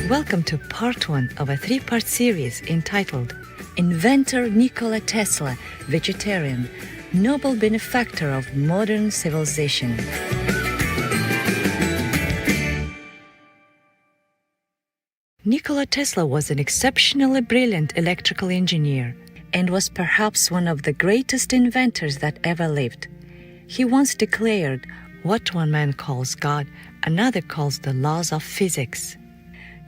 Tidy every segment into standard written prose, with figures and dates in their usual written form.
Welcome to part 1 of a 3-part series entitled Inventor Nikola Tesla, Vegetarian, Noble Benefactor of Modern Civilization. Nikola Tesla was an exceptionally brilliant electrical engineer and was perhaps one of the greatest inventors that ever lived. He once declared, "What one man calls God, another calls the laws of physics."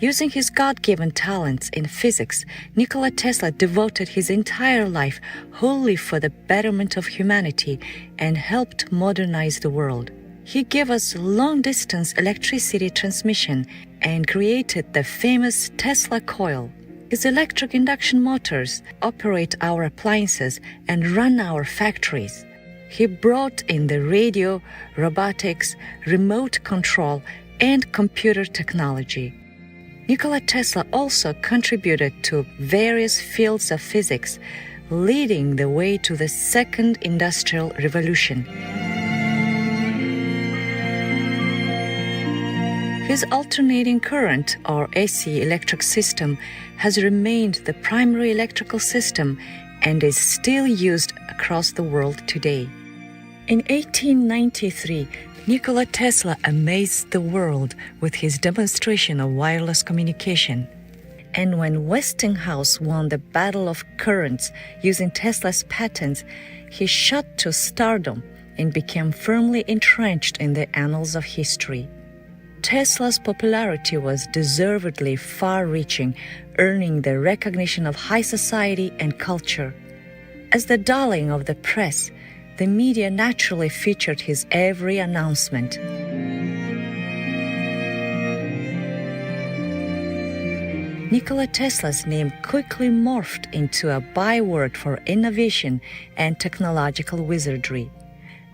Using his God-given talents in physics, Nikola Tesla devoted his entire life wholly for the betterment of humanity and helped modernize the world. He gave us long-distance electricity transmission and created the famous Tesla coil. His electric induction motors operate our appliances and run our factories. He brought in the radio, robotics, remote control, and computer technology. Nikola Tesla also contributed to various fields of physics, leading the way to the Second Industrial Revolution. His alternating current, or AC electric system, has remained the primary electrical system and is still used across the world today. In 1893, Nikola Tesla amazed the world with his demonstration of wireless communication. And when Westinghouse won the Battle of Currents using Tesla's patents, he shot to stardom and became firmly entrenched in the annals of history. Tesla's popularity was deservedly far-reaching, earning the recognition of high society and culture. As the darling of the press, the media naturally featured his every announcement. Nikola Tesla's name quickly morphed into a byword for innovation and technological wizardry.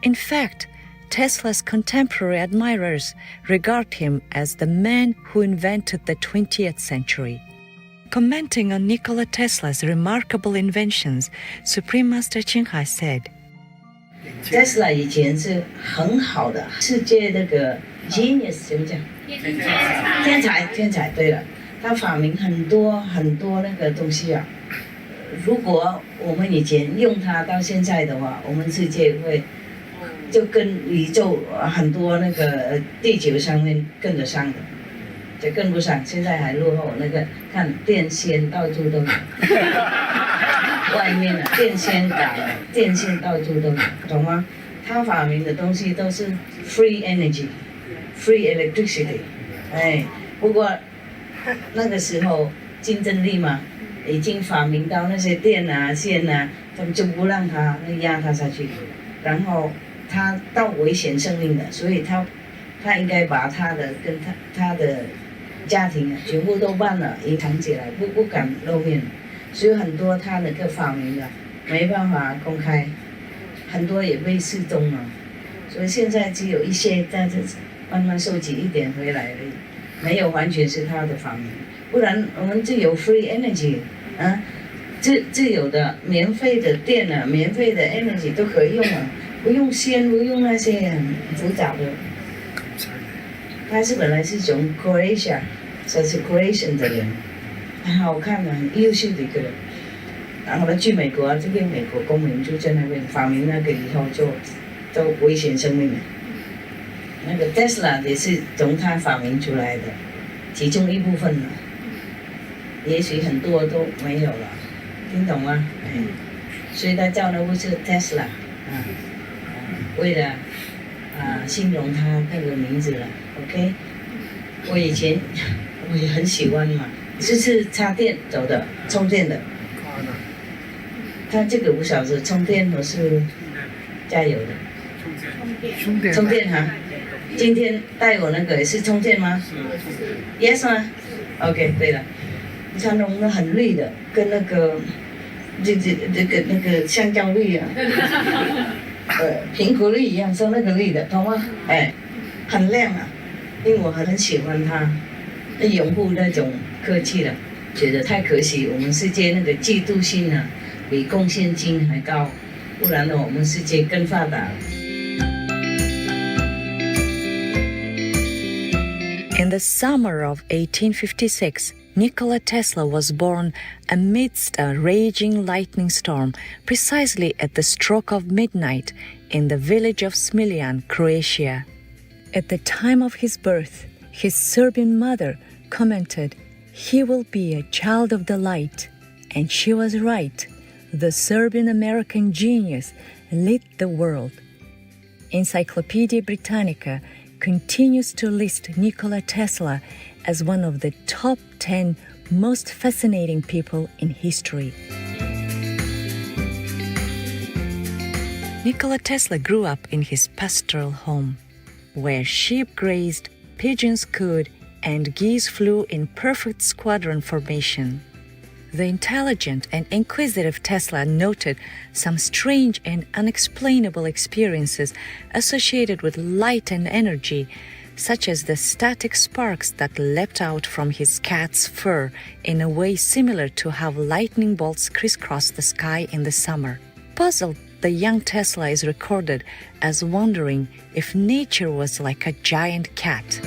In fact, Tesla's contemporary admirers regard him as the man who invented the 20th century. Commenting on Nikola Tesla's remarkable inventions, Supreme Master Qinghai said, Tesla 以前是很好的世界那个 genius 怎么讲？天才，对了，他发明很多那个东西啊。如果我们以前用它到现在的话，我们世界会就跟宇宙很多那个地球上面跟得上的，就跟不上，现在还落后。那个看电线到处都有。外面的电线杆、电线到处都有，懂吗？他发明的东西都是 free energy、free electricity， 不过那个时候竞争力嘛，已经发明到那些电啊、线啊，他们就不让他压他下去，然后他到危险生命的，所以他应该把他的跟他的家庭啊全部都办了，隐藏起来，不敢露面。所以很多他那个发明的没办法公开，很多也被失踪了，所以现在只有一些在这慢慢收集一点回来而已，没有完全是他的发明，不然我们就有 free energy 啊，自由的免费的电啊，免费的 energy 都可以用啊，不用线，不用那些很复杂的。他是本来是从 Croatia， 算是 Croatian 的人。很好看的，很优秀的一个人。然后他去美国，这边美国公民就在那边发明那个以后就都危险生命了。那个 Tesla 也是从他发明出来的，其中一部分了。也许很多都没有了，听懂吗？所以他叫的不是 Tesla 为了形容他那个名字了。OK， 我以前我也很喜欢嘛。是插电走的，充电的。它这个5小时充电或是加油的？充电哈。今天带我那个也是充电吗？是。Yes 吗 ？OK， 对了。你看弄得很绿的，跟那个那个香蕉绿啊，苹果绿一样，是那个绿的，懂吗？很亮啊，因为我很喜欢它，拥护那种科技的，觉得太可惜，我们世界那个嫉妒心啊，比贡献金还高，不然呢，我们世界更发达。In In the summer of 1856, Nikola Tesla was born amidst a raging lightning storm precisely at the stroke of midnight in the village of Smiljan, Croatia. At the time of his birth, his Serbian mother commented, "He will be a child of the light." And she was right. The Serbian-American genius lit the world. Encyclopedia Britannica continues to list Nikola Tesla as one of the top 10 most fascinating people in history. Nikola Tesla grew up in his pastoral home, where sheep grazed, pigeons cooed, and geese flew in perfect squadron formation. The intelligent and inquisitive Tesla noted some strange and unexplainable experiences associated with light and energy, such as the static sparks that leapt out from his cat's fur in a way similar to how lightning bolts crisscross the sky in the summer. Puzzled, the young Tesla is recorded as wondering if nature was like a giant cat.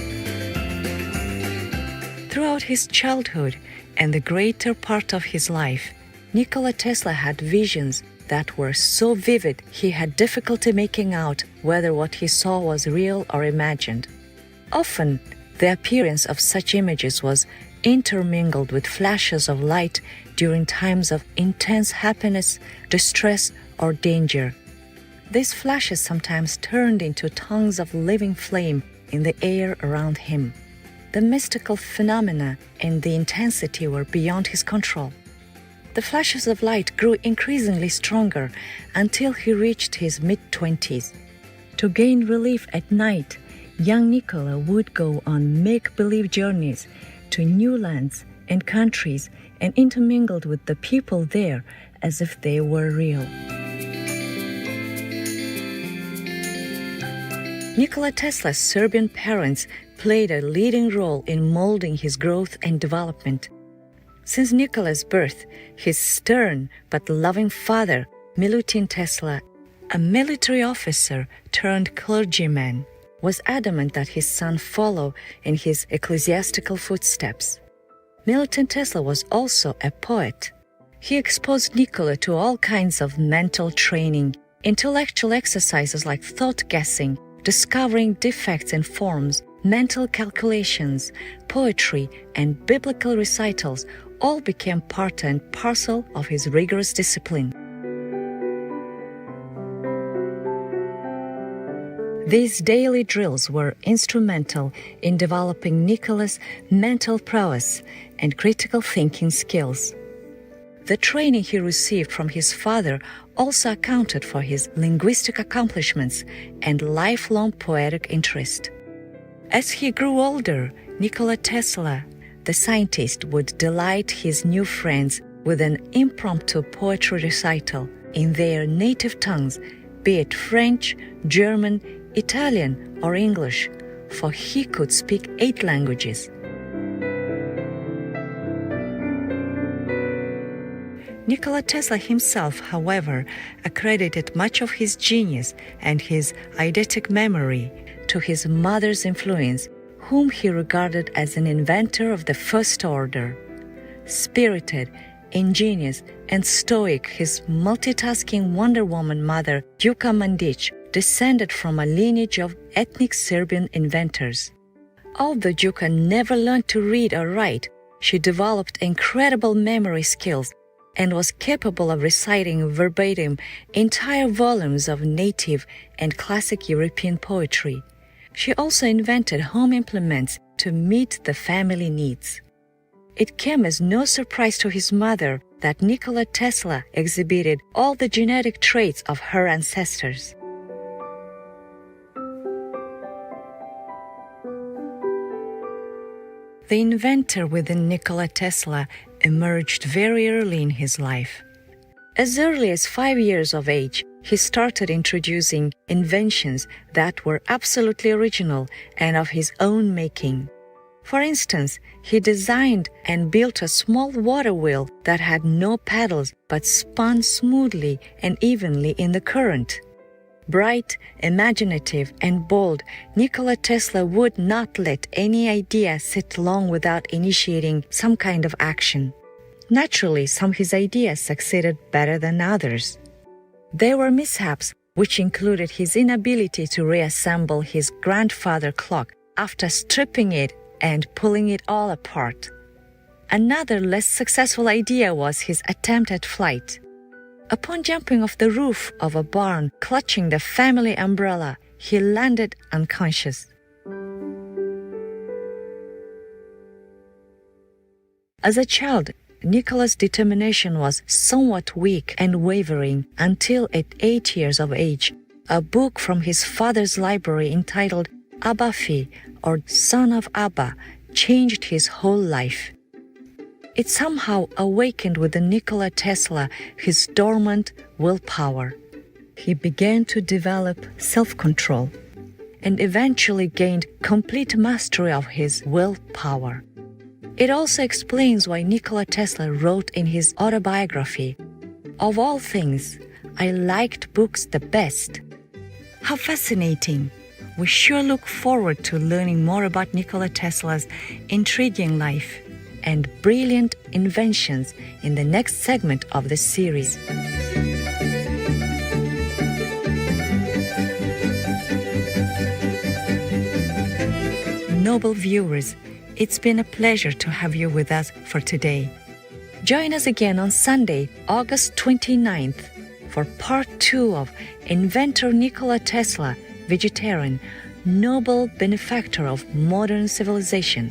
Throughout his childhood and the greater part of his life, Nikola Tesla had visions that were so vivid he had difficulty making out whether what he saw was real or imagined. Often, the appearance of such images was intermingled with flashes of light during times of intense happiness, distress, or danger. These flashes sometimes turned into tongues of living flame in the air around him. The mystical phenomena and the intensity were beyond his control. The flashes of light grew increasingly stronger until he reached his mid-20s. To gain relief at night, young Nikola would go on make-believe journeys to new lands and countries and intermingled with the people there as if they were real. Nikola Tesla's Serbian parents played a leading role in molding his growth and development. Since Nikola's birth, his stern but loving father, Milutin Tesla, a military officer turned clergyman, was adamant that his son follow in his ecclesiastical footsteps. Milutin Tesla was also a poet. He exposed Nikola to all kinds of mental training, intellectual exercises like thought-guessing, discovering defects in forms, mental calculations, poetry, and biblical recitals all became part and parcel of his rigorous discipline. These daily drills were instrumental in developing Nikola's mental prowess and critical thinking skills. The training he received from his father also accounted for his linguistic accomplishments and lifelong poetic interest. As he grew older, Nikola Tesla, the scientist, would delight his new friends with an impromptu poetry recital in their native tongues, be it French, German, Italian, or English, for he could speak 8 languages. Nikola Tesla himself, however, accredited much of his genius and his eidetic memory to his mother's influence, whom he regarded as an inventor of the first order. Spirited, ingenious, and stoic, his multitasking Wonder Woman mother, Duka Mandic, descended from a lineage of ethnic Serbian inventors. Although Duka never learned to read or write, she developed incredible memory skills and was capable of reciting verbatim entire volumes of native and classic European poetry. She also invented home implements to meet the family needs. It came as no surprise to his mother that Nikola Tesla exhibited all the genetic traits of her ancestors. The inventor within Nikola Tesla emerged very early in his life. As early as 5 years of age, he started introducing inventions that were absolutely original and of his own making. For instance, he designed and built a small water wheel that had no paddles but spun smoothly and evenly in the current. Bright, imaginative, and bold, Nikola Tesla would not let any idea sit long without initiating some kind of action. Naturally, some of his ideas succeeded better than others. There were mishaps, which included his inability to reassemble his grandfather's clock after stripping it and pulling it all apart. Another less successful idea was his attempt at flight. Upon jumping off the roof of a barn, clutching the family umbrella, he landed unconscious. As a child, Nikola's determination was somewhat weak and wavering until at 8 years of age, a book from his father's library entitled Abba Fi, or Son of Abba, changed his whole life. It somehow awakened within Nikola Tesla his dormant willpower. He began to develop self-control and eventually gained complete mastery of his willpower. It also explains why Nikola Tesla wrote in his autobiography, "Of all things, I liked books the best." How fascinating! We sure look forward to learning more about Nikola Tesla's intriguing life and brilliant inventions in the next segment of this series. Noble viewers, it's been a pleasure to have you with us for today. Join us again on Sunday, August 29th, for part 2 of Inventor Nikola Tesla, vegetarian, noble benefactor of modern civilization.